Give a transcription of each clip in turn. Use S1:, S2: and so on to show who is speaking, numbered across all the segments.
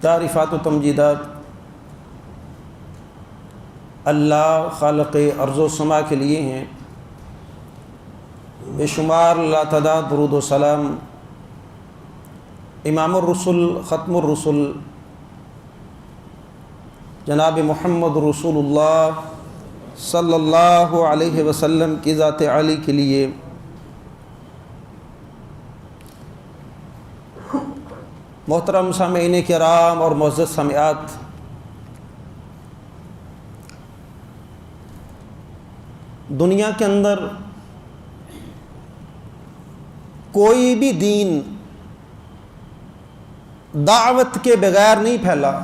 S1: تعریفات و تمجیدات اللہ خالق ارض و سما کے لیے ہیں، بے شمار لاتعداد درود و سلام امام الرسل ختم الرسل جناب محمد رسول اللہ صلی اللہ علیہ وسلم کی ذات عالی کے لیے۔ محترم سامعین کرام اور معزز سامعات، دنیا کے اندر کوئی بھی دین دعوت کے بغیر نہیں پھیلا۔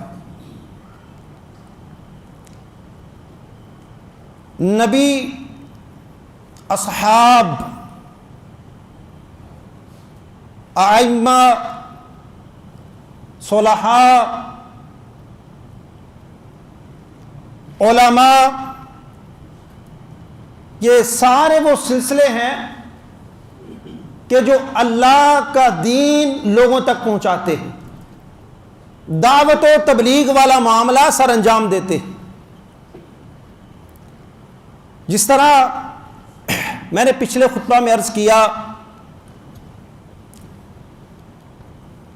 S1: نبی، اصحاب، ائمہ، صلحاء، علماء، یہ سارے وہ سلسلے ہیں کہ جو اللہ کا دین لوگوں تک پہنچاتے ہیں، دعوت و تبلیغ والا معاملہ سر انجام دیتے ہیں۔ جس طرح میں نے پچھلے خطبہ میں عرض کیا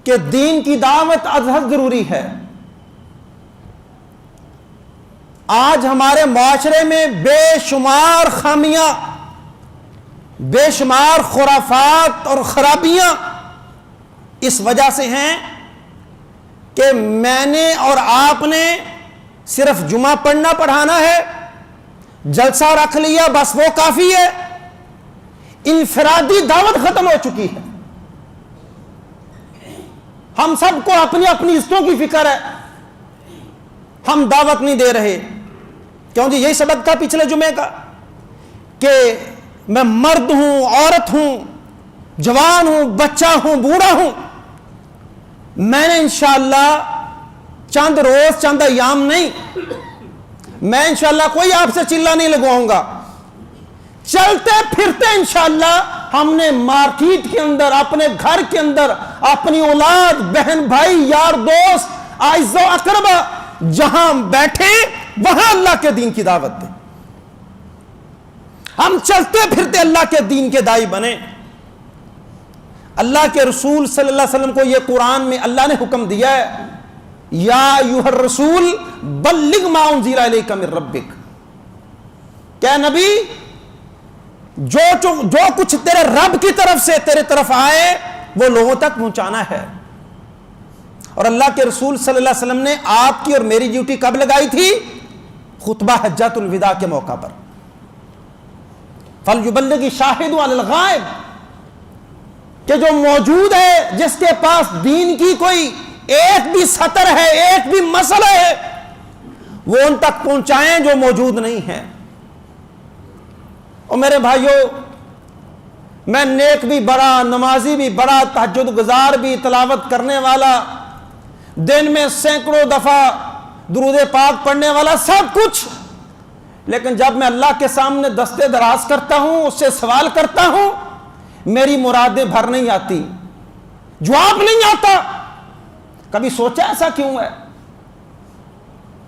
S1: کہ دین کی دعوت از حد ضروری ہے۔ آج ہمارے معاشرے میں بے شمار خامیاں، بے شمار خرافات اور خرابیاں اس وجہ سے ہیں کہ میں نے اور آپ نے صرف جمعہ پڑھنا پڑھانا ہے، جلسہ رکھ لیا بس وہ کافی ہے، انفرادی دعوت ختم ہو چکی ہے۔ ہم سب کو اپنی اپنی عزتوں کی فکر ہے، ہم دعوت نہیں دے رہے۔ کیوں جی؟ یہی سبق تھا پچھلے جمعے کا کہ میں مرد ہوں، عورت ہوں، جوان ہوں، بچہ ہوں، بوڑھا ہوں، میں نے انشاءاللہ چند روز، چند ایام نہیں، میں انشاءاللہ کوئی آپ سے چلہ نہیں لگواؤں گا، چلتے پھرتے انشاءاللہ ہم نے مارکیٹ کے اندر، اپنے گھر کے اندر، اپنی اولاد، بہن بھائی، یار دوست، اعز و اقربا جہاں بیٹھے وہاں اللہ کے دین کی دعوت دیں۔ ہم چلتے پھرتے اللہ کے دین کے داعی بنیں۔ اللہ کے رسول صلی اللہ علیہ وسلم کو یہ قرآن میں اللہ نے حکم دیا ہے، یا ایھا الرسول بلغ ما انزل الیک من ربک، کہ نبی جو کچھ تیرے رب کی طرف سے تیرے طرف آئے وہ لوگوں تک پہنچانا ہے۔ اور اللہ کے رسول صلی اللہ علیہ وسلم نے آپ کی اور میری ڈیوٹی کب لگائی تھی؟ خطبہ حجۃ الوداع کے موقع پر، فَلْيُبَلِّغِ الشَّاهِدُ عَلَى الْغَائِبِ، کہ جو موجود ہے، جس کے پاس دین کی کوئی ایک بھی سطر ہے، ایک بھی مسئلہ ہے، وہ ان تک پہنچائیں جو موجود نہیں ہیں۔ اور میرے بھائیوں، میں نیک بھی بڑا، نمازی بھی بڑا، تہجد گزار بھی، تلاوت کرنے والا، دن میں سینکڑوں دفعہ درود پاک پڑھنے والا، سب کچھ، لیکن جب میں اللہ کے سامنے دستے دراز کرتا ہوں، اس سے سوال کرتا ہوں، میری مرادیں بھر نہیں آتی، جواب نہیں آتا۔ کبھی سوچا ایسا کیوں ہے؟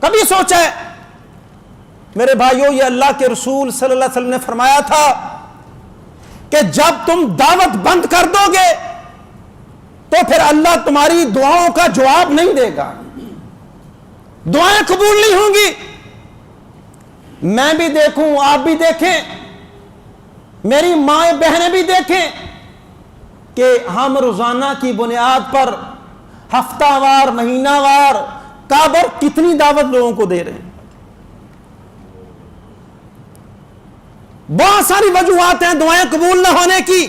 S1: کبھی سوچا ہے؟ میرے بھائیوں، یہ اللہ کے رسول صلی اللہ علیہ وسلم نے فرمایا تھا کہ جب تم دعوت بند کر دو گے تو پھر اللہ تمہاری دعاؤں کا جواب نہیں دے گا، دعائیں قبول نہیں ہوں گی۔ میں بھی دیکھوں، آپ بھی دیکھیں، میری مائیں بہنیں بھی دیکھیں کہ ہم روزانہ کی بنیاد پر ہفتہ وار، مہینہ وار، کابر کتنی دعوت لوگوں کو دے رہے ہیں۔ بہت ساری وجوہات ہیں دعائیں قبول نہ ہونے کی۔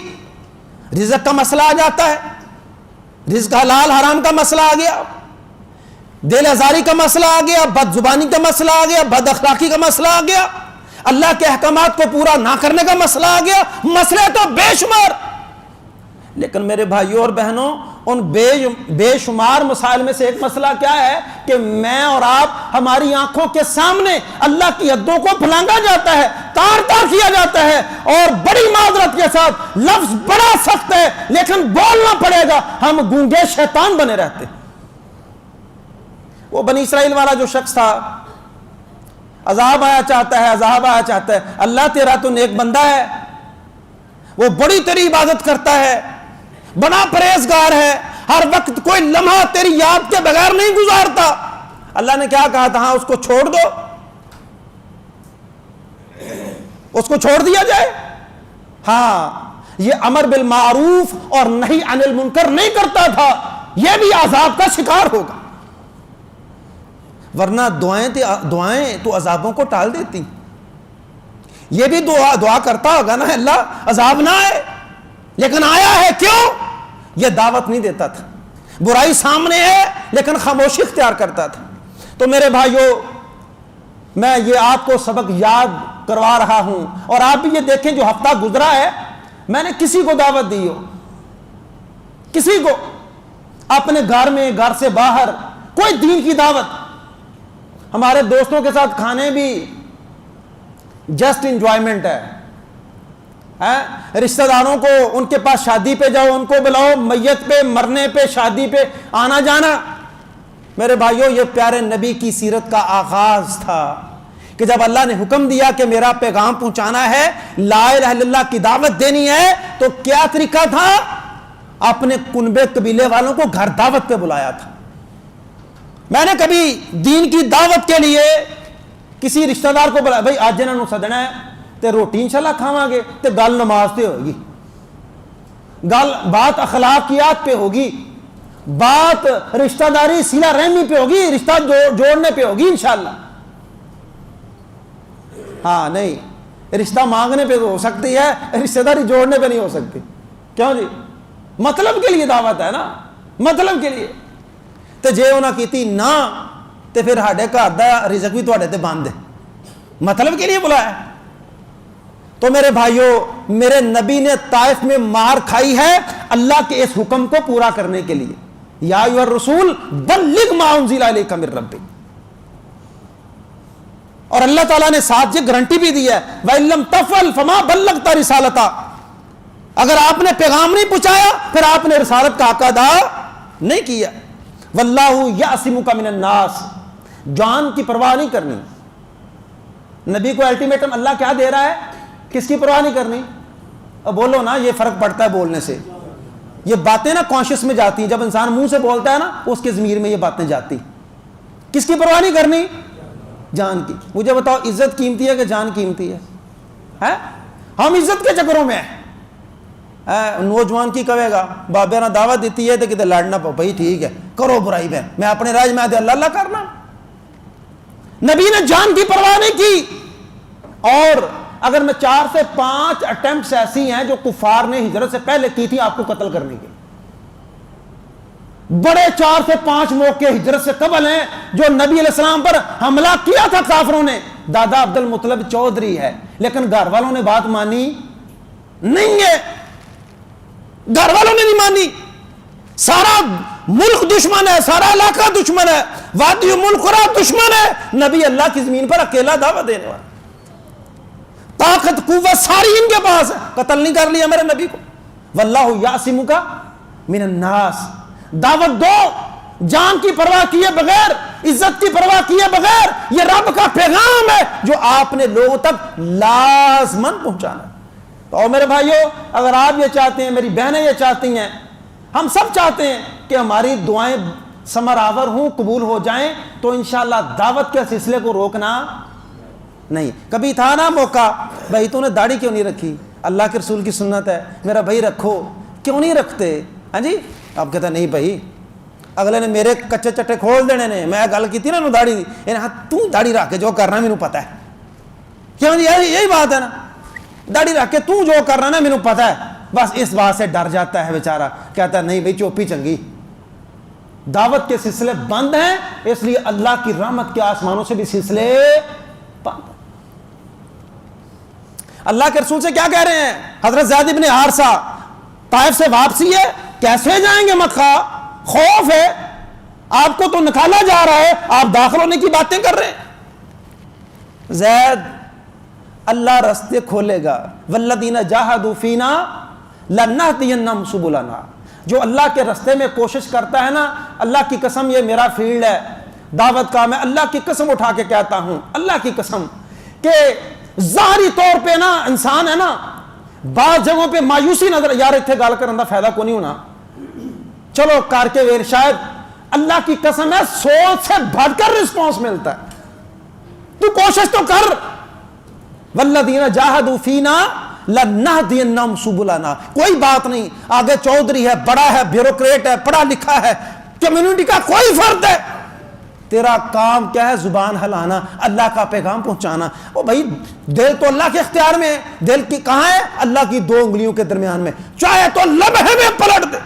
S1: رزق کا مسئلہ آ جاتا ہے، رزق حلال حرام کا مسئلہ آ گیا، دل آزاری کا مسئلہ آ گیا، بد زبانی کا مسئلہ آ گیا، بد اخلاقی کا مسئلہ آ گیا، اللہ کے احکامات کو پورا نہ کرنے کا مسئلہ آ گیا، مسئلے تو بے شمار۔ لیکن میرے بھائیوں اور بہنوں، ان بے شمار مسائل میں سے ایک مسئلہ کیا ہے کہ میں اور آپ، ہماری آنکھوں کے سامنے اللہ کی حدوں کو پھلانگا جاتا ہے، تار تار کیا جاتا ہے، اور بڑی معذرت کے ساتھ لفظ بڑا سخت ہے لیکن بولنا پڑے گا، ہم گونگے شیطان بنے رہتے ہیں۔ وہ بنی اسرائیل والا جو شخص تھا، عذاب آیا چاہتا ہے، عذاب آیا چاہتا ہے. اللہ تیرا تو نیک بندہ ہے، وہ بڑی تیری عبادت کرتا ہے، بڑا پرہیزگار ہے، ہر وقت کوئی لمحہ تیری یاد کے بغیر نہیں گزارتا. اللہ نے کیا کہا تھا؟ ہاں اس کو چھوڑ دو، اس کو چھوڑ دیا جائے. ہاں یہ امر بالمعروف اور نہی عن المنکر نہیں کرتا تھا، یہ بھی عذاب کا شکار ہوگا. ورنہ دعائیں تو عذابوں کو ٹال دیتی. یہ بھی دعا کرتا ہوگا نا، اللہ عذاب نہ آئے، لیکن آیا ہے کیوں؟ یہ دعوت نہیں دیتا تھا. برائی سامنے ہے لیکن خاموشی اختیار کرتا تھا. تو میرے بھائیوں، میں یہ آپ کو سبق یاد کروا رہا ہوں، اور آپ بھی یہ دیکھیں جو ہفتہ گزرا ہے، میں نے کسی کو دعوت دی ہو، کسی کو اپنے گھر میں، گھر سے باہر، کوئی دین کی دعوت، ہمارے دوستوں کے ساتھ کھانے بھی جسٹ انجوائمنٹ ہے. رشتہ داروں کو ان کے پاس شادی پہ جاؤ، ان کو بلاؤ، میت پہ، مرنے پہ، شادی پہ آنا جانا. میرے بھائیوں، یہ پیارے نبی کی سیرت کا آغاز تھا کہ جب اللہ نے حکم دیا کہ میرا پیغام پہنچانا ہے، لا الہ الا اللہ کی دعوت دینی ہے، تو کیا طریقہ تھا؟ اپنے کنبے قبیلے والوں کو گھر دعوت پہ بلایا تھا. میں نے کبھی دین کی دعوت کے لیے کسی رشتہ دار کو بلایا، بھائی آج انہوں سدنا ہے تے روٹی انشاءاللہ کھاواں گے، تے گل نماز تے ہوگی، گل بات اخلاقیات پہ ہوگی، بات رشتہ داری صلہ رحمی پہ ہوگی، رشتہ جوڑنے پہ ہوگی انشاءاللہ. ہاں نہیں، رشتہ مانگنے پہ تو ہو سکتی ہے، رشتہ داری جوڑنے پہ نہیں ہو سکتی. کیوں جی؟ مطلب کے لیے دعوت ہے نا، مطلب کے لیے. تے جے انہاں کیتی نہ تے پھر ہاڈے گھر دا رزق بھی تواڈے تے بند ہے، مطلب کے لیے بلایا. تو میرے بھائیوں، میرے نبی نے طائف میں مار کھائی ہے اللہ کے اس حکم کو پورا کرنے کے لیے. یا ایھا الرسول بلغ ما انزل الیک من ربک. اور اللہ تعالیٰ نے ساتھ یہ گارنٹی بھی دی ہے، وَإِن لَّمْ تَفْعَلْ فَمَا بَلَّغْتَ رِسَالَتَهُ. اگر آپ نے پیغام نہیں پہنچایا پھر آپ نے رسالت کا حق ادا نہیں کیا. وَاللَّهُ يَعْصِمُكَ مِنَ النَّاسِ. جان کی پرواہ نہیں کرنی. نبی کو الٹیمیٹم اللہ کیا دے رہا ہے؟ کس کی پرواہ نہیں کرنی؟ اب بولو نا، یہ فرق پڑتا ہے بولنے سے. یہ باتیں نا کانشیس میں جاتی ہیں، جب انسان منہ سے بولتا ہے نا اس کے ضمیر میں یہ باتیں جاتی. کس کی پرواہ نہیں کرنی؟ جان کی. مجھے بتاؤ، عزت قیمتی ہے کہ جان قیمتی ہے؟ ہم عزت کے چکروں میں ہیں. نوجوان کی کہے گا بابے نے دعوت دیتی ہے تو کتے لڑنا پو، بھائی ٹھیک ہے کرو برائی بہن، میں اپنے راج میں آدھے اللہ اللہ کرنا. نبی نے جان کی پرواہ نہیں کی. اور اگر میں 4 سے 5 اٹیمپٹس ایسی ہیں جو کفار نے ہجرت سے پہلے کی تھی آپ کو قتل کرنے کے، بڑے 4 سے 5 موقع ہجرت سے قبل ہیں جو نبی علیہ السلام پر حملہ کیا تھا کافروں نے. دادا عبد المطلب چودھری ہے لیکن گھر والوں نے بات مانی نہیں ہے، گھر والوں نے نہیں مانی. سارا ملک دشمن ہے، سارا علاقہ دشمن ہے، وادی ملک دشمن ہے، نبی اللہ کی زمین پر اکیلا دعوت دینے والا، طاقت قوت ساری ان کے پاس ہے، قتل نہیں کر لیا میرے نبی کو. واللہ یعصمک من الناس. دعوت دو جان کی پرواہ کیے بغیر، عزت کی پرواہ کیے بغیر. یہ رب کا پیغام ہے جو آپ نے لوگوں تک لازمن پہنچانا. تو میرے بھائیوں، اگر آپ یہ چاہتے ہیں، میری بہنیں یہ چاہتی ہیں، ہم سب چاہتے ہیں کہ ہماری دعائیں ثمر آور ہوں، قبول ہو جائیں، تو انشاءاللہ دعوت کے سلسلے کو روکنا نہیں. کبھی تھا نا موقع، بھائی تو نے داڑھی کیوں نہیں رکھی؟ اللہ کے رسول کی سنت ہے. میرا بھائی رکھو، کیوں نہیں رکھتے؟ ہاں جی، آپ کہتے ہیں نہیں بھائی، اگلے نے میرے کچے چٹے کھول دینے نے. میں گل کی تھی نا داڑھی دی، ہاں تو داڑھی رکھ کے جو کرنا مینوں پتا ہے. کیوں جی؟ یہی بات ہے نا، داڑھی رکھ کے تو جو کرنا نا مینوں پتا ہے. بس اس بات سے ڈر جاتا ہے بیچارہ، کہتا ہے نہیں بھائی چوپی چنگی. دعوت کے سلسلے بند ہیں، اس لیے اللہ کی رحمت کے آسمانوں سے بھی سلسلے بند. اللہ کے رسول سے کیا کہہ رہے ہیں؟ حضرت زید بن حارثہ، طائف سے واپسی ہے، کیسے جائیں گے مکہ؟ خوف ہے، آپ کو تو نکالا جا رہا ہے، آپ داخل ہونے کی باتیں کر رہے ہیں. زید، اللہ راستے کھولے گا. والذین جاہدوا فینا لنہدینہم سبلنا. جو اللہ کے راستے میں کوشش کرتا ہے نا، اللہ کی قسم یہ میرا فیلڈ ہے، دعوت کا میں اللہ کی قسم اٹھا کے کہتا ہوں، اللہ کی قسم، کہ ظاہری طور پہ نا انسان ہے نا بعض جگہوں پہ مایوسی نظر، یار اتنے گل کرنے کا فائدہ کو نہیں ہونا، چلو کر کے ویر، شاید اللہ کی قسم ہے سوچ سے بڑھ کر رسپانس ملتا ہے، تو کوشش تو کر، والذین جاہدوا فینا لنہدینہم سبلنا، کوئی بات نہیں، آگے چودھری ہے، بڑا ہے، بیوروکریٹ ہے، پڑھا لکھا ہے، کمیونٹی کا کوئی فرد ہے، تیرا کام کیا ہے؟ زبان ہلانا، اللہ کا پیغام پہنچانا۔ او بھائی دل تو اللہ کے اختیار میں ہے، دل کی کہاں ہے؟ اللہ کی دو انگلیوں کے درمیان میں، چاہے تو لمحے میں پلٹ دے،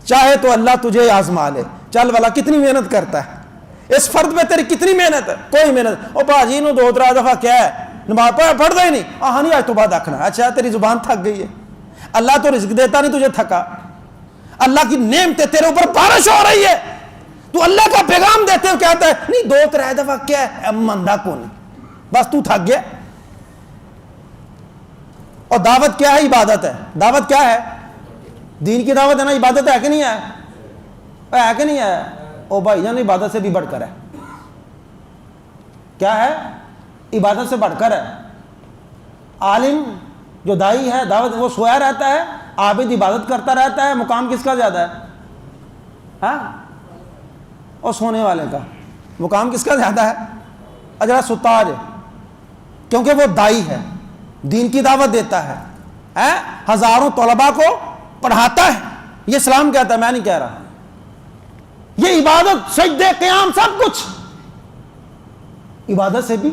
S1: چاہے تو اللہ تجھے آزما لے۔ چل والا کتنی محنت کرتا ہے اس فرد میں، تیری کتنی محنت ہے؟ کوئی محنت۔ او باجی نو 2-3 دفعہ کیا ہے نماز پڑھتا ہی نہیں، ہاں نہیں آج تو بعد آکھنا، اچھا تیری زبان تھک گئی ہے، اللہ تو رزق دیتا نہیں تجھے تھکا، اللہ کی نعمتیں تیرے اوپر بارش ہو رہی ہے، تو اللہ کا پیغام دیتے ہو کہتا ہے نہیں 2-3 دفعہ کیا ہے مندہ کو نہیں، بس تو تھک گیا۔ اور دعوت کیا ہے؟ عبادت ہے۔ دعوت کیا ہے؟ دین کی دعوت ہے نا، عبادت ہے کہ نہیں ہے؟ ہے کہ نہیں ہے؟ او بھائی جان عبادت سے بھی بڑھ کر ہے، کیا ہے؟ عبادت سے بڑھ کر ہے۔ عالم جو دائی ہے دعوت وہ سویا رہتا ہے، عابد عبادت کرتا رہتا ہے، مقام کس کا زیادہ ہے؟ ہاں، اور سونے والے کا مقام کس کا زیادہ ہے؟ اجرا ستاج، کیونکہ وہ دائی ہے، دین کی دعوت دیتا ہے، ہزاروں طلباء کو پڑھاتا ہے، یہ اسلام کہتا ہے، میں نہیں کہہ رہا۔ یہ عبادت، سجدے، قیام، سب کچھ عبادت سے بھی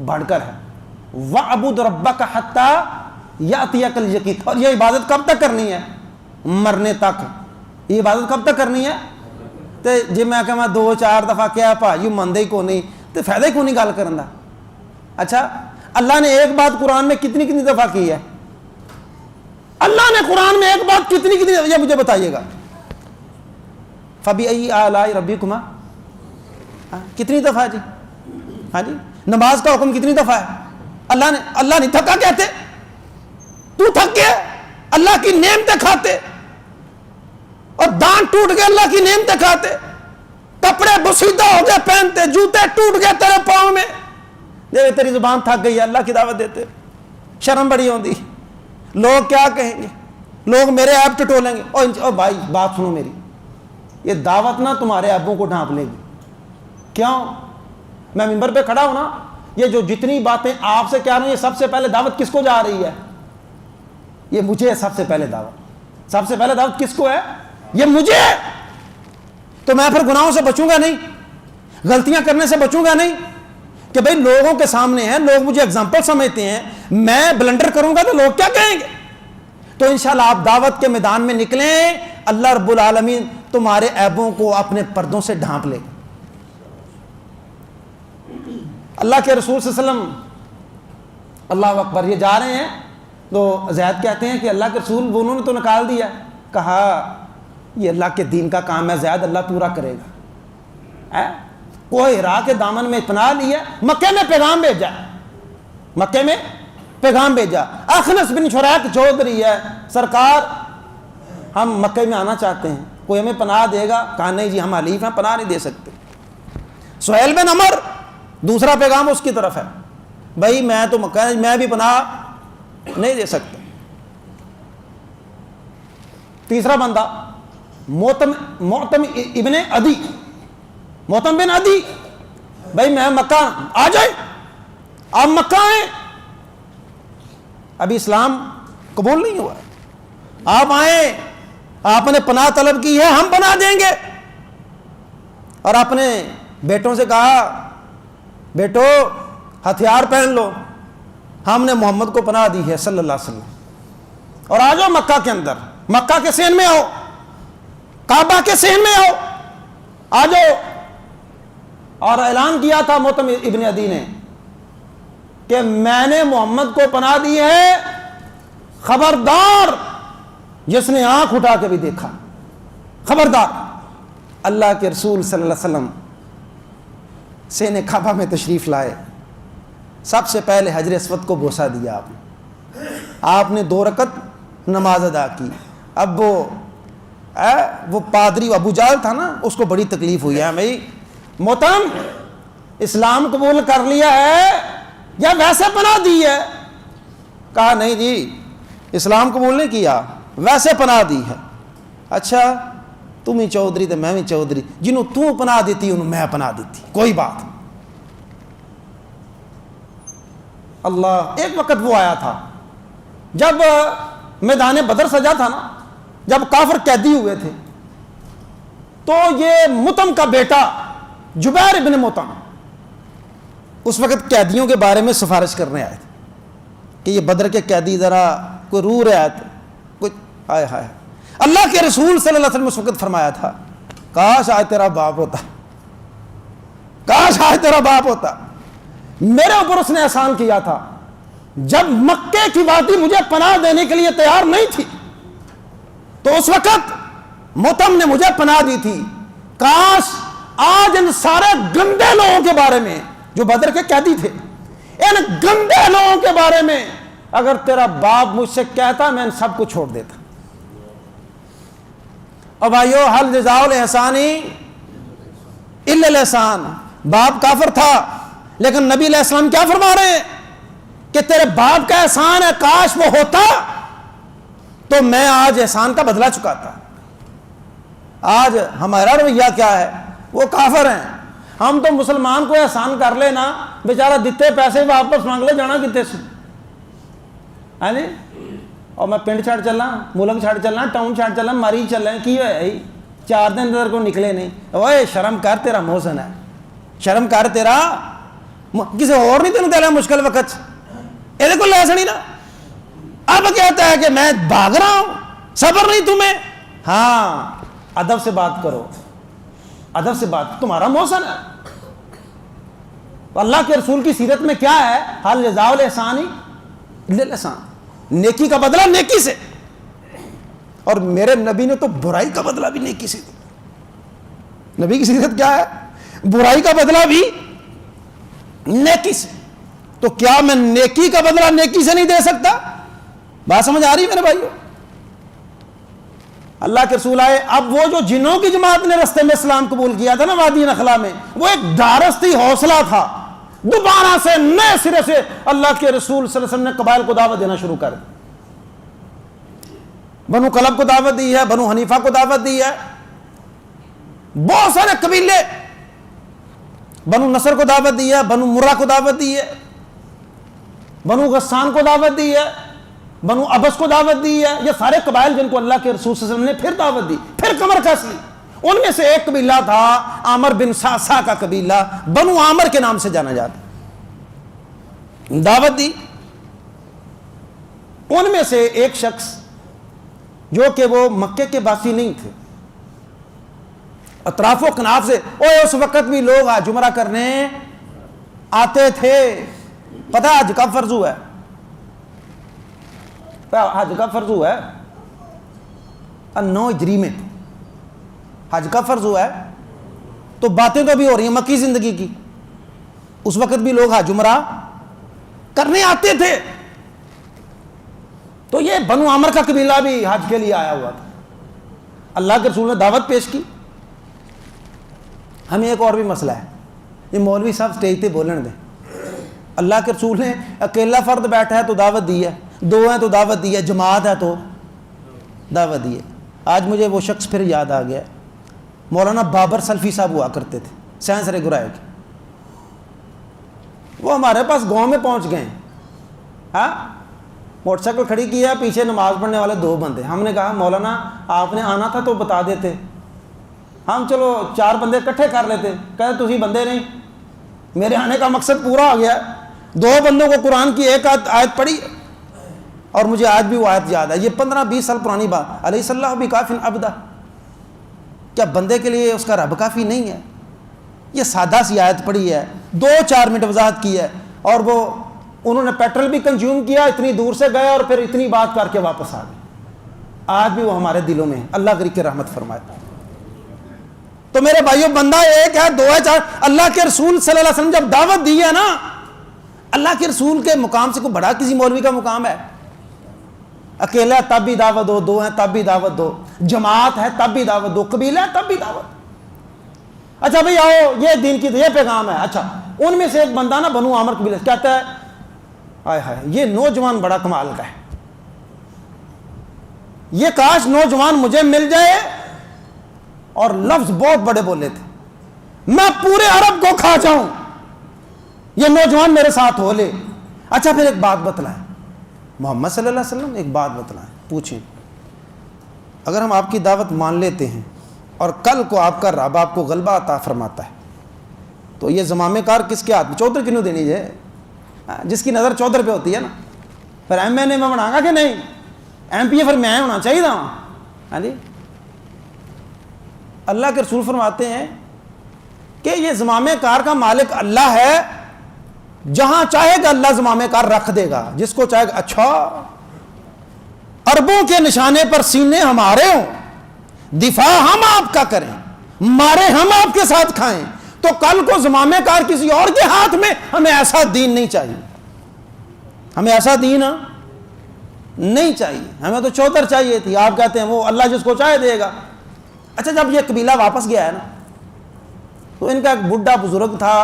S1: بڑھ کر ہے۔ وَعْبُدْ رَبَّكَ حَتَّى يَأْتِيَكَ الْيَقِينُ، اور یہ عبادت کب تک کرنی ہے؟ مرنے تک۔ یہ عبادت کب تک کرنی ہے؟ تو جی میں کہ میں 2-4 دفعہ کیا بھائی مندے ہی کو نہیں تو فائدہ ہی کو نہیں گل کرن دا۔ اچھا اللہ نے ایک بات قرآن میں کتنی دفعہ کی ہے؟ اللہ نے قرآن میں ایک بات کتنی یہ مجھے بتائیے گا؟ فَبِأَيِّ آلَاءِ رَبِّكُمَا، کتنی دفعہ جی؟ ہاں جی، نماز کا حکم کتنی دفعہ ہے؟ اللہ نہیں تھکا کہتے، تو تھک گیا، اللہ کی نعمتیں کھاتے اور دانت ٹوٹ گئے، اللہ کی نعمتیں کھاتے، کپڑے بسیدہ ہو گئے پہنتے، جوتے ٹوٹ گئے تیرے پاؤں میں، دیکھ تیری زبان تھک گئی ہے، اللہ کی دعوت دیتے، شرم بڑی ہوندی، لوگ کیا کہیں گے، لوگ میرے عیب ٹٹولیں گے۔ او بھائی بات سنو میری، یہ دعوت نہ تمہارے عیبوں کو ڈھانپ لے گی۔ کیوں؟ میں ممبر پہ کھڑا ہوں نا، یہ جو جتنی باتیں آپ سے کہہ رہا ہوں، یہ سب سے پہلے دعوت کس کو جا رہی ہے؟ یہ مجھے ہے سب سے پہلے دعوت، سب سے پہلے دعوت کس کو ہے؟ یہ مجھے ہے۔ تو میں پھر گناہوں سے بچوں گا نہیں، غلطیاں کرنے سے بچوں گا نہیں، کہ بھئی لوگوں کے سامنے ہیں، لوگ مجھے اگزامپل سمجھتے ہیں، میں بلنڈر کروں گا تو لوگ کیا کہیں گے؟ تو انشاءاللہ آپ دعوت کے میدان میں نکلیں، اللہ رب العالمین تمہارے عیبوں کو اپنے پردوں سے ڈھانپ لے گا۔ اللہ کے رسول صلی اللہ علیہ وسلم، اللہ اکبر، یہ جا رہے ہیں تو زید کہتے ہیں کہ اللہ کے رسول، وہ انہوں نے تو نکال دیا، کہا یہ اللہ کے دین کا کام ہے زید، اللہ پورا کرے گا۔ کوہ ہرا کے دامن میں پناہ لیا، مکے میں پیغام بھیجا، مکے میں پیغام بھیجا۔ اخنس بن شریق چودھری ہے، سرکار ہم مکے میں آنا چاہتے ہیں، کوئی ہمیں پناہ دے گا؟ کہا نہیں جی ہم حلیف ہیں، پناہ نہیں دے سکتے۔ سہیل بن عمر، دوسرا پیغام اس کی طرف ہے، بھائی میں تو مکہ، میں بھی پناہ نہیں دے سکتا۔ تیسرا بندہ معتم ابن عدی، معتم بن عدی، بھائی میں مکہ، آ جائے آپ مکہ آئیں، ابھی اسلام قبول نہیں ہوا، آپ آئیں، آپ نے پناہ طلب کی ہے، ہم پناہ دیں گے۔ اور اپنے بیٹوں سے کہا بیٹو ہتھیار پہن لو، ہم نے محمد کو پناہ دی ہے صلی اللہ علیہ وسلم، اور آ جاؤ مکہ کے اندر، مکہ کے صحن میں آؤ، کعبہ کے صحن میں آؤ، آ جاؤ۔ اور اعلان کیا تھا معتم ابن عدی نے کہ میں نے محمد کو پناہ دی ہے، خبردار جس نے آنکھ اٹھا کے بھی دیکھا، خبردار۔ اللہ کے رسول صلی اللہ علیہ وسلم صحن کعبہ میں تشریف لائے، سب سے پہلے حجر اسود کو بوسہ دیا آپ نے 2 رکعت نماز ادا کی۔ اب وہ پادری ابو جہل تھا نا، اس کو بڑی تکلیف ہوئی ہے، بھائی موتم اسلام قبول کر لیا ہے یا ویسے پناہ دی ہے؟ کہا نہیں جی اسلام قبول نہیں کیا، ویسے پناہ دی ہے۔ اچھا تم ہی چودھری تو میں بھی چودھری، جنہوں تو پناہ دیتی انہوں میں پناہ دیتی، کوئی بات۔ اللہ، ایک وقت وہ آیا تھا جب میدان بدر سجا تھا نا، جب کافر قیدی ہوئے تھے، تو یہ مطعم کا بیٹا جبیر ابن مطعم اس وقت قیدیوں کے بارے میں سفارش کرنے آئے تھے کہ یہ بدر کے قیدی ذرا کوئی رو رہا تھا، کچھ ہائے ہائے۔ اللہ کے رسول صلی اللہ علیہ وسلم نے اس وقت فرمایا تھا کاش آج تیرا باپ ہوتا، کاش آج تیرا باپ ہوتا۔ میرے اوپر اس نے احسان کیا تھا جب مکے کی وادی مجھے پناہ دینے کے لیے تیار نہیں تھی، تو اس وقت مطعم نے مجھے پناہ دی تھی۔ کاش آج ان سارے گندے لوگوں کے بارے میں جو بدر کے قیدی تھے، ان گندے لوگوں کے بارے میں اگر تیرا باپ مجھ سے کہتا میں ان سب کو چھوڑ دیتا۔ اور بھائیو، حل جزاء الاحسان الا الاحسان۔ باپ کافر تھا لیکن نبی علیہ السلام کیا فرما رہے ہیں کہ تیرے باپ کا احسان ہے، کاش وہ ہوتا تو میں آج احسان کا بدلہ چکاتا۔ آج ہمارا رویہ کیا ہے؟ وہ کافر ہیں، ہم تو مسلمان کو احسان کر لینا، بیچارہ دیتے پیسے واپس مانگ لے، جانا کتے سے، ہاں جی، اور میں پنڈ چھڑ چلنا، ملک چھڑ چلنا، ٹاؤن چھڑ چلنا، ماری چل رہے کی ہے 4 دن ادھر کو نکلے نہیں۔ اوے شرم کر، تیرا محسن ہے، شرم کر، تیرا کسی اور نہیں تینوں دے مشکل وقت یہ کو لے سنی نا۔ اب کہتا ہے کہ میں بھاگ رہا ہوں، صبر نہیں تمہیں؟ ہاں ادب سے بات کرو، ادب سے بات، تمہارا محسن ہے۔ اللہ کے رسول کی سیرت میں کیا ہے؟ حل جزاء الاحسان الا الاحسان، نیکی کا بدلہ نیکی سے، اور میرے نبی نے تو برائی کا بدلہ بھی نیکی سے دیا۔ نبی کی سیرت کیا ہے؟ برائی کا بدلہ بھی نیکی سے۔ تو کیا میں نیکی کا بدلہ نیکی سے نہیں دے سکتا؟ بات سمجھ آ رہی ہے میرے بھائیو؟ اللہ کے رسول آئے، اب وہ جو جنوں کی جماعت نے رستے میں اسلام قبول کیا تھا نا وادی نخلا میں، وہ ایک ڈھارس تھی، حوصلہ تھا، دوبارہ سے نئے سرے سے اللہ کے رسول صلی اللہ علیہ وسلم نے قبائل کو دعوت دینا شروع کر دی۔ بنو کلب کو دعوت دی ہے، بنو حنیفہ کو دعوت دی ہے، بہت سارے قبیلے، بنو نصر کو دعوت دی ہے، بنو مرہ کو دعوت دی ہے، بنو غسان کو دعوت دی ہے، بنو ابس کو دعوت دی ہے۔ یہ سارے قبائل جن کو اللہ کے رسول صلی اللہ علیہ وسلم نے پھر دعوت دی، پھر کمر کس لی۔ ان میں سے ایک قبیلہ تھا عامر بن ساسا کا قبیلہ، بنو عامر کے نام سے جانا جاتا، دعوت دی۔ ان میں سے ایک شخص جو کہ وہ مکے کے باسی نہیں تھے، اطراف و کناف سے، اس وقت بھی لوگ حج عمرہ کرنے آتے تھے۔ پتہ حج کا فرض ہوا ہے، حج کا فرض ہوا ہے 9 ہجری میں، حج کا فرض ہوا ہے، تو باتیں تو بھی ہو رہی ہیں مکی زندگی کی، اس وقت بھی لوگ حج عمرہ کرنے آتے تھے۔ تو یہ بنو عامر کا قبیلہ بھی حج کے لیے آیا ہوا تھا۔ اللہ کے رسول نے دعوت پیش کی۔ ہمیں ایک اور بھی مسئلہ ہے، یہ مولوی صاحب اسٹیج پہ بولنے دیں۔ اللہ کے رسول نے اکیلا فرد بیٹھا ہے تو دعوت دی ہے، 2 ہیں تو دعوت دی ہے، جماعت ہے تو دعوت دی ہے۔ آج مجھے وہ شخص پھر یاد آ گیا، مولانا بابر سلفی صاحب ہوا کرتے تھے سینسر گرائے کے، وہ ہمارے پاس گاؤں میں پہنچ گئے ہیں۔ ہاں موٹر سائیکل کھڑی کی ہے، پیچھے نماز پڑھنے والے 2 بندے۔ ہم نے کہا مولانا آپ نے آنا تھا تو بتا دیتے، ہم چلو 4 بندے اکٹھے کر لیتے۔ کہتے تسی بندے نہیں، میرے آنے کا مقصد پورا ہو گیا۔ 2 بندوں کو قرآن کی ایک آیت پڑھی، اور مجھے آج بھی وہ آیت یاد ہے، یہ 15-20 سال پرانی بات، علیہ اللہ بکافٍ عبدا، کیا بندے کے لیے اس کا رب کافی نہیں ہے؟ یہ سادہ سی آیت پڑھی ہے، 2-4 منٹ وضاحت کی ہے، اور وہ انہوں نے پیٹرول بھی کنزیوم کیا، اتنی دور سے گئے اور پھر اتنی بات کر کے واپس آ گئے۔ آج بھی وہ ہمارے دلوں میں، اللہ غریب کی رحمت فرمائے۔ تو میرے بھائیوں، بندہ ایک ہے، 2 ہے، 4، اللہ کے رسول صلی اللہ علیہ وسلم جب دعوت دی ہے نا، اللہ کے رسول کے مقام سے کوئی بڑا کسی مولوی کا مقام ہے؟ اکیلا ہے تب بھی دعوت دو، 2 ہیں تب بھی دعوت دو، جماعت ہے تب بھی دعوت دو، قبیلہ ہے تب بھی دعوت۔ اچھا بھئی آؤ یہ دین کی یہ پیغام ہے. اچھا ان میں سے ایک بندہ نا بنو عامر قبیلے کہتا ہے ہائے ہائے یہ نوجوان بڑا کمال کا ہے, یہ کاش نوجوان مجھے مل جائے, اور لفظ بہت بڑے بولے تھے, میں پورے عرب کو کھا جاؤں, یہ نوجوان میرے ساتھ ہو لے. اچھا پھر ایک بات بتلائیں, محمد صلی اللہ علیہ وسلم ایک بات بتلائیں, پوچھیں اگر ہم آپ کی دعوت مان لیتے ہیں اور کل کو آپ کا رب آپ کو غلبہ عطا فرماتا ہے تو یہ زمامے کار کس کے ہاتھ میں, چودھری کینوں دینی ہے, جس کی نظر چودھر پہ ہوتی ہے نا, پھر ایم این اے میں بنا گا کہ نہیں, ایم پی اے پھر میں ہونا چاہیے تھا. ہاں جی, اللہ کے رسول فرماتے ہیں کہ یہ زمامے کار کا مالک اللہ ہے, جہاں چاہے گا اللہ زمامے کار رکھ دے گا, جس کو چاہے گا. اچھا اربوں کے نشانے پر سینے ہمارے ہوں, دفاع ہم آپ کا کریں, مارے ہم آپ کے ساتھ کھائیں, تو کل کو زمامے کار کسی اور کے ہاتھ میں, ہمیں ایسا دین نہیں چاہیے, ہمیں ایسا دین نہیں چاہیے, ہمیں تو چودھر چاہیے تھی. آپ کہتے ہیں وہ اللہ جس کو چاہے دے گا. اچھا جب یہ قبیلہ واپس گیا ہے نا تو ان کا ایک بڈھا بزرگ تھا,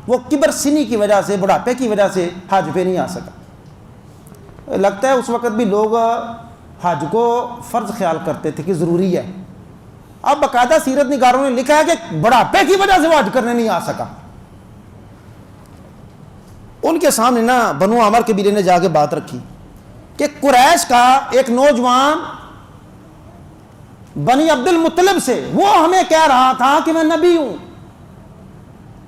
S1: وہ کبر سنی کی وجہ سے, بڑھاپے کی وجہ سے حج پہ نہیں آ سکا. لگتا ہے اس وقت بھی لوگ حج کو فرض خیال کرتے تھے کہ ضروری ہے. اب باقاعدہ سیرت نگاروں نے لکھا ہے کہ بڑھاپے کی وجہ سے وہ حج کرنے نہیں آ سکا. ان کے سامنے نا بنو عامر قبیلے نے جا کے بات رکھی کہ قریش کا ایک نوجوان بنی عبد المطلب سے, وہ ہمیں کہہ رہا تھا کہ میں نبی ہوں,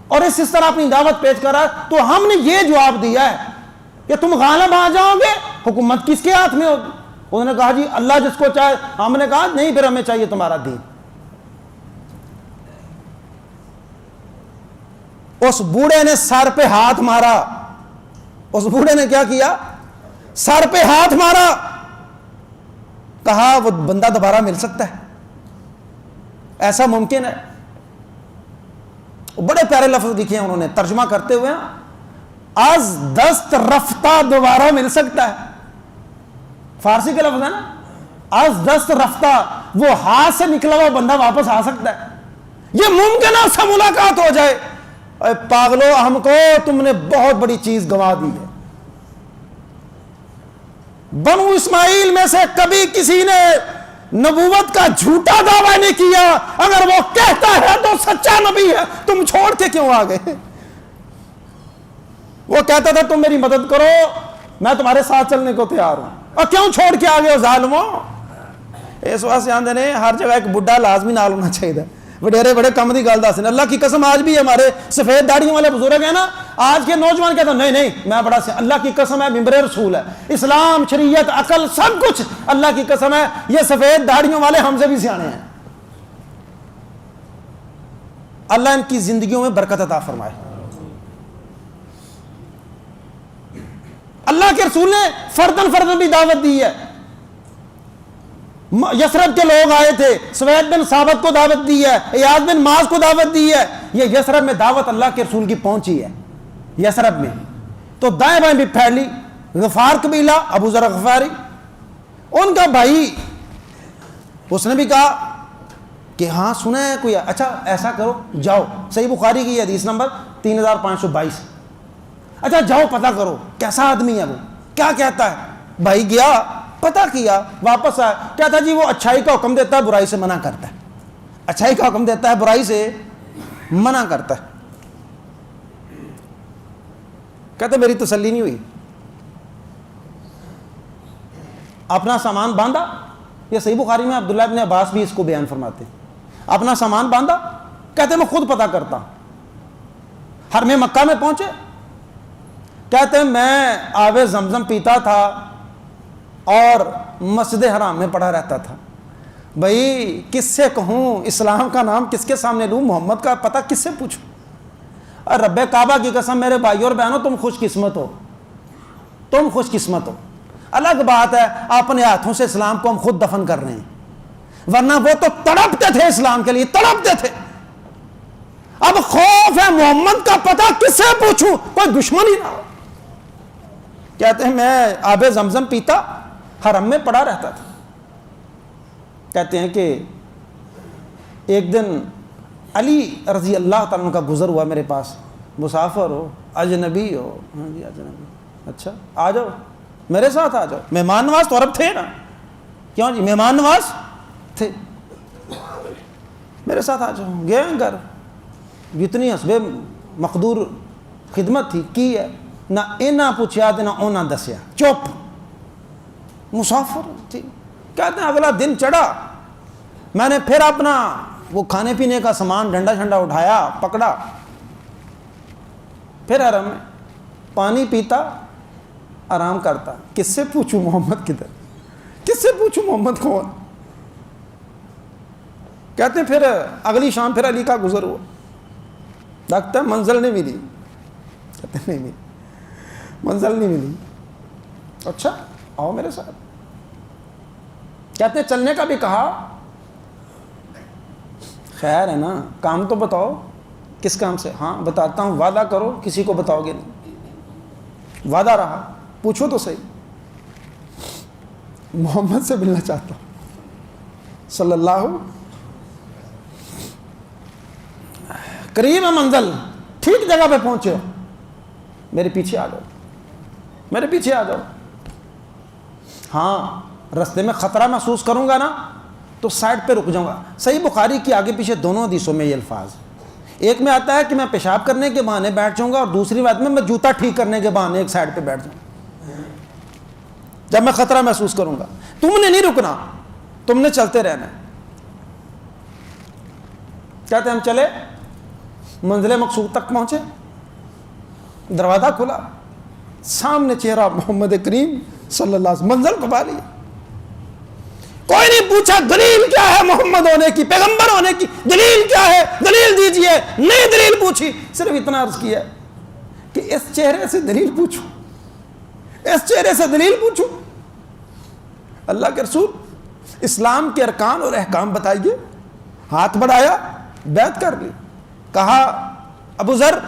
S1: اور اس طرح اپنی دعوت پیش کر رہا, تو ہم نے یہ جواب دیا ہے کہ تم غالب آ جاؤ گے, حکومت کس کے ہاتھ میں ہوگی. انہوں نے کہا جی اللہ جس کو چاہے. ہم نے کہا نہیں, پھر ہمیں چاہیے تمہارا دین. اس بوڑھے نے سر پہ ہاتھ مارا, اس بوڑھے نے کیا کیا, سر پہ ہاتھ مارا, کہا وہ بندہ دوبارہ مل سکتا ہے, ایسا ممکن ہے. بڑے پیارے لفظ لکھے ہیں انہوں نے ترجمہ کرتے ہوئے, از دست رفتہ دوبارہ مل سکتا ہے. فارسی کے لفظ ہے نا, از دست رفتہ, وہ ہاتھ سے نکلا ہوا بندہ واپس آ سکتا ہے, یہ ممکنہ سے ملاقات ہو جائے. اے پاگلو, ہم کو تم نے بہت بڑی چیز گنوا دی ہے. بنو اسماعیل میں سے کبھی کسی نے نبوت کا جھوٹا دعویٰ نہیں کیا, اگر وہ کہتا ہے تو سچا نبی ہے. تم چھوڑ کے کیوں آ گئے؟ وہ کہتا تھا تم میری مدد کرو, میں تمہارے ساتھ چلنے کو تیار ہوں, اور کیوں چھوڑ کے آ گئے ہو ظالموں؟ اس واسطے آندے نے ہر جگہ ایک بڈھا لازمی نال ہونا چاہیے. وڈیرے بڑے کم دی گل دس نے, اللہ کی قسم آج بھی ہمارے سفید داڑھیوں والے بزرگ ہیں نا, آج کے نوجوان کہتے ہیں نہیں نہیں میں بڑا اللہ کی قسم ہے, ممبر رسول ہے, اسلام شریعت عقل سب کچھ اللہ کی قسم ہے, یہ سفید داڑھیوں والے ہم سے بھی سیانے ہیں. اللہ ان کی زندگیوں میں برکت عطا فرمائے. اللہ کے رسول نے فردن فردن بھی دعوت دی ہے. یثرب کے لوگ آئے تھے, سوید بن ثابت کو دعوت دی ہے, ایاز بن معاذ کو دعوت دی ہے. یہ یثرب میں دعوت اللہ کے رسول کی پہنچی ہے. یثرب میں تو دائیں بائیں بھی پھیل لی. غفار قبیلہ, ابو ذر غفاری, ان کا بھائی, اس نے بھی کہا کہ ہاں سنا ہے کوئی, اچھا ایسا کرو جاؤ, صحیح بخاری کی حدیث نمبر 3522, اچھا جاؤ پتہ کرو کیسا آدمی ہے وہ, کیا کہتا ہے. بھائی گیا, پتہ کیا, واپس آیا, کہتا جی وہ اچھائی کا حکم دیتا ہے, برائی سے منع کرتا ہے. اچھائی کا حکم دیتا ہے, برائی سے منع کرتا ہے. کہتا میری تسلی نہیں ہوئی, اپنا سامان باندھا. یہ صحیح بخاری میں عبداللہ ابن عباس بھی اس کو بیان فرماتے ہیں. اپنا سامان باندھا, کہتے میں خود پتہ کرتا ہوں. حرم مکہ میں پہنچے, کہتے ہیں میں آب زمزم پیتا تھا اور مسجد حرام میں پڑھا رہتا تھا. بھائی کس سے کہوں, اسلام کا نام کس کے سامنے لوں, محمد کا پتہ کس سے پوچھوں. اور رب کعبہ کی قسم میرے بھائیوں اور بہنوں, تم خوش قسمت ہو, تم خوش قسمت ہو. الگ بات ہے اپنے ہاتھوں سے اسلام کو ہم خود دفن کر رہے ہیں, ورنہ وہ تو تڑپتے تھے اسلام کے لیے, تڑپتے تھے. اب خوف ہے محمد کا پتہ کس سے پوچھوں, کوئی دشمن ہی نہ ہو. کہتے ہیں میں آب زمزم پیتا, حرم میں پڑا رہتا تھا. کہتے ہیں کہ ایک دن علی رضی اللہ تعالیٰ عنہ کا گزر ہوا میرے پاس، مسافر ہو، اجنبی ہو، ہاں جی اجنبی، اچھا آ جاؤ میرے ساتھ آ جاؤ، مہمان نواز تو عرب تھے نا، کیوں جی مہمان نواز تھے، میرے ساتھ آ جاؤ، گئے گھر، جتنی حسب مقدور خدمت تھی کی ہے، نہ اینا پوچھا نہ اونا دسیا، چپ، مسافر تھی۔ کہتے ہیں اگلا دن چڑھا، میں نے پھر اپنا وہ کھانے پینے کا سامان ڈنڈا شنڈا اٹھایا، پکڑا، پھر حرم میں پانی پیتا، آرام کرتا، کس سے پوچھوں محمد کدھر، کس سے پوچھوں محمد کون؟ کہتے ہیں پھر اگلی شام پھر علی کا گزر ہوا، لگتا ہے منزل نہیں ملی، کہتے ہیں نہیں ملی، منزل نہیں ملی، اچھا آؤ میرے ساتھ، کہتے ہیں چلنے کا بھی کہا، خیر ہے نا کام تو بتاؤ، کس کام سے؟ ہاں بتاتا ہوں، وعدہ کرو کسی کو بتاؤ گے نہیں، وعدہ رہا، پوچھو تو صحیح، محمد سے ملنا چاہتا ہوں صلی اللہ، قریب ہے منزل، ٹھیک جگہ پہ پہنچے، میرے پیچھے آ جاؤ، میرے پیچھے آ جاؤ، ہاں رستے میں خطرہ محسوس کروں گا نا تو سائڈ پہ رک جاؤں گا۔ صحیح بخاری کی آگے پیچھے دونوں حدیثوں میں یہ الفاظ، ایک میں آتا ہے کہ میں پیشاب کرنے کے بہانے بیٹھ جاؤں گا، اور دوسری بات میں جوتا ٹھیک کرنے کے بہانے ایک سائڈ پہ بیٹھ جاؤں گا جب میں خطرہ محسوس کروں گا، تم نے نہیں رکنا، تم نے چلتے رہنا ہے۔ کہتے ہم چلے، منزل مقصود تک پہنچے، دروازہ کھلا، سامنے چہرہ محمد کریم صلی اللہ علیہ وسلم، منزل کو پا لیا، کوئی نہیں پوچھا دلیل کیا ہے محمد ہونے کی، پیغمبر ہونے کی دلیل کیا ہے، دلیل دیجئے، نہیں دلیل پوچھی، صرف اتنا عرض کیا کہ اس چہرے سے دلیل پوچھو، اس چہرے سے دلیل پوچھو، اللہ کے رسول اسلام کے ارکان اور احکام بتائیے، ہاتھ بڑھایا، بیعت کر لی، کہا ابو ذر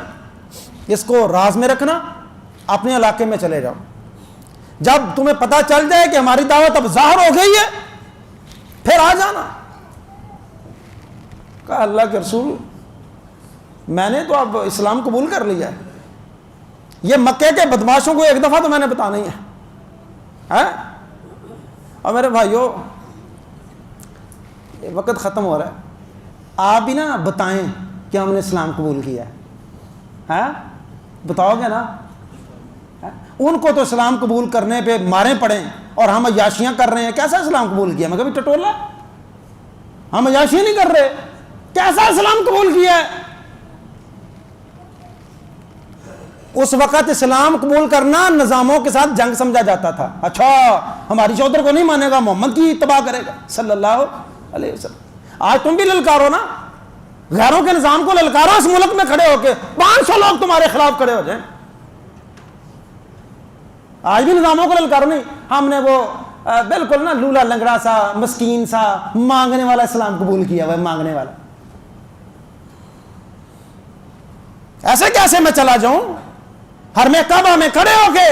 S1: اس کو راز میں رکھنا، اپنے علاقے میں چلے جاؤ، جب تمہیں پتہ چل جائے کہ ہماری دعوت اب ظاہر ہو گئی ہے پھر آ جانا۔ کہا اللہ کے رسول میں نے تو اب اسلام قبول کر لیا ہے، یہ مکے کے بدماشوں کو ایک دفعہ تو میں نے بتانا ہی ہے، اور میرے بھائیوں وقت ختم ہو رہا ہے، آپ بھی نا بتائیں کہ ہم نے اسلام قبول کیا ہے، بتاؤ گے نا؟ ان کو تو اسلام قبول کرنے پہ مارے پڑیں اور ہم عیاشیاں کر رہے ہیں، کیسا اسلام قبول کیا؟ میں کبھی ٹٹولا، ہم عیاشی نہیں کر رہے، کیسا اسلام قبول کیا ہے؟ اس وقت اسلام قبول کرنا نظاموں کے ساتھ جنگ سمجھا جاتا تھا، اچھا ہماری چودھر کو نہیں مانے گا، محمد کی اتباع کرے گا صلی اللہ علیہ وسلم۔ آج تم بھی للکارو نا، غیروں کے نظام کو للکارو، اس ملک میں کھڑے ہو کے 500 لوگ تمہارے خلاف کھڑے ہو جائیں، آج بھی نظاموں کو للکارو نہیں، ہم نے وہ بالکل نا لولا لنگڑا سا مسکین سا مانگنے والا اسلام قبول کیا ہوا ہے، مانگنے والا، ایسے کیسے میں چلا جاؤں؟ ہر میں کعبہ میں کھڑے ہو کے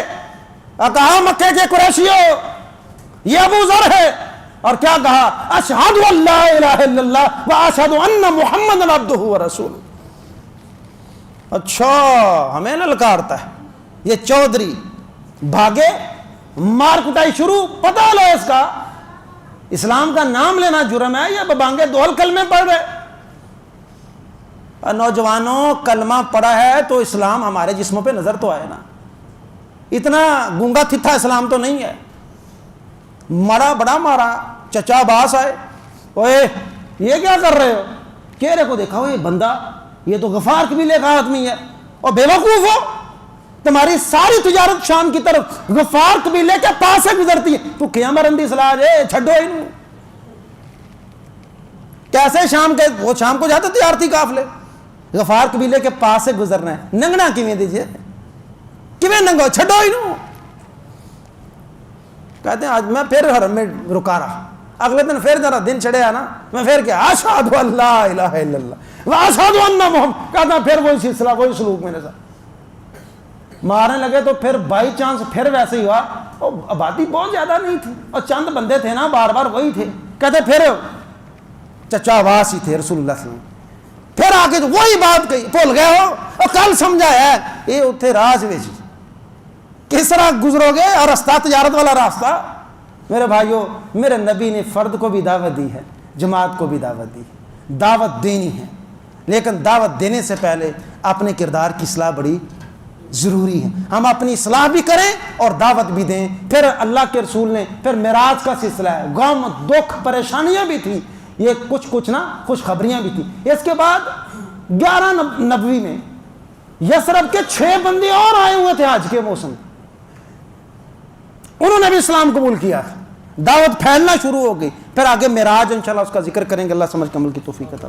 S1: کہا مکے کے قریشیوں یہ ابو ذر ہے، اور کیا کہا؟ اشہد ان لا الہ الا اللہ و اشہد ان محمد عبدہ و رسولہ۔ اچھا ہمیں للکارتا ہے، یہ چودھری بھاگے، مار کٹائی شروع، پتہ لو اس کا اسلام کا نام لینا جرم ہے، یہ ببانگے دول کلمے پڑھ رہے۔ نوجوانوں کلمہ پڑھا ہے تو اسلام ہمارے جسموں پہ نظر تو آئے نا، اتنا گونگا تھتھا اسلام تو نہیں ہے، مرا بڑا مارا، چچا باس آئے، اوے یہ کیا کر رہے ہو؟ چہرے کو دیکھا ہو یہ بندہ، یہ تو غفار قبیلے کا آدمی ہے، اور بے وقوف ہو، تمہاری ساری تجارت شام کی طرف غفار قبیلے کے پاس سے گزرتی ہے، تو کیا مرندی صلاح ہے، چھڈو انہوں، کیسے شام کے وہ شام کو جاتے تجارتی قافلے، غفار قبیلے کے پاس سے گزرنا ہے، ننگنا کیویں دیجئے، کیویں ننگو، چھڈو انہوں۔ کہتے ہیں آج میں پھر حرم میں رکا رہا، اگلے دن پھر ذرا دن چڑھے آنا، میں پھر کیا اشہد ان لا الہ الا اللہ و اشہد ان محمد، کہتا پھر وہی سلسلہ وہی سلوک میرے ساتھ، مارنے لگے تو پھر بائی چانس پھر ویسے ہی ہوا، اور آبادی بہت زیادہ نہیں تھی اور چند بندے تھے نا، بار بار وہی تھے، کہتے پھر چچا عباس ہی تھے رسول اللہ صلی اللہ علیہ وسلم، پھر آگے تو وہی بات کہی، بھول گئے ہو اور کل سمجھایا ہے یہ اتنے راج وچ کس طرح گزرو گے، اور راستہ تجارت والا راستہ۔ میرے بھائیوں، میرے نبی نے فرد کو بھی دعوت دی ہے، جماعت کو بھی دعوت دی ہے، دعوت دینی ہے، لیکن دعوت دینے سے پہلے اپنے کردار کی اصلاح بڑی ضروری ہے۔ ہم اپنی اصلاح بھی کریں اور دعوت بھی دیں۔ پھر اللہ کے رسول نے پھر معراج کا سلسلہ ہے، غم دکھ پریشانیاں بھی تھیں، یہ کچھ نا خوشخبریاں بھی تھیں۔ اس کے بعد 11 نبوی میں یثرب کے 6 بندے اور آئے ہوئے تھے حج کے موسم، انہوں نے بھی اسلام قبول کیا تھا، دعوت پھیلنا شروع ہو گئی۔ پھر آگے معراج انشاءاللہ اس کا ذکر کریں گے۔ اللہ سمجھ کے عمل کی توفیق عطا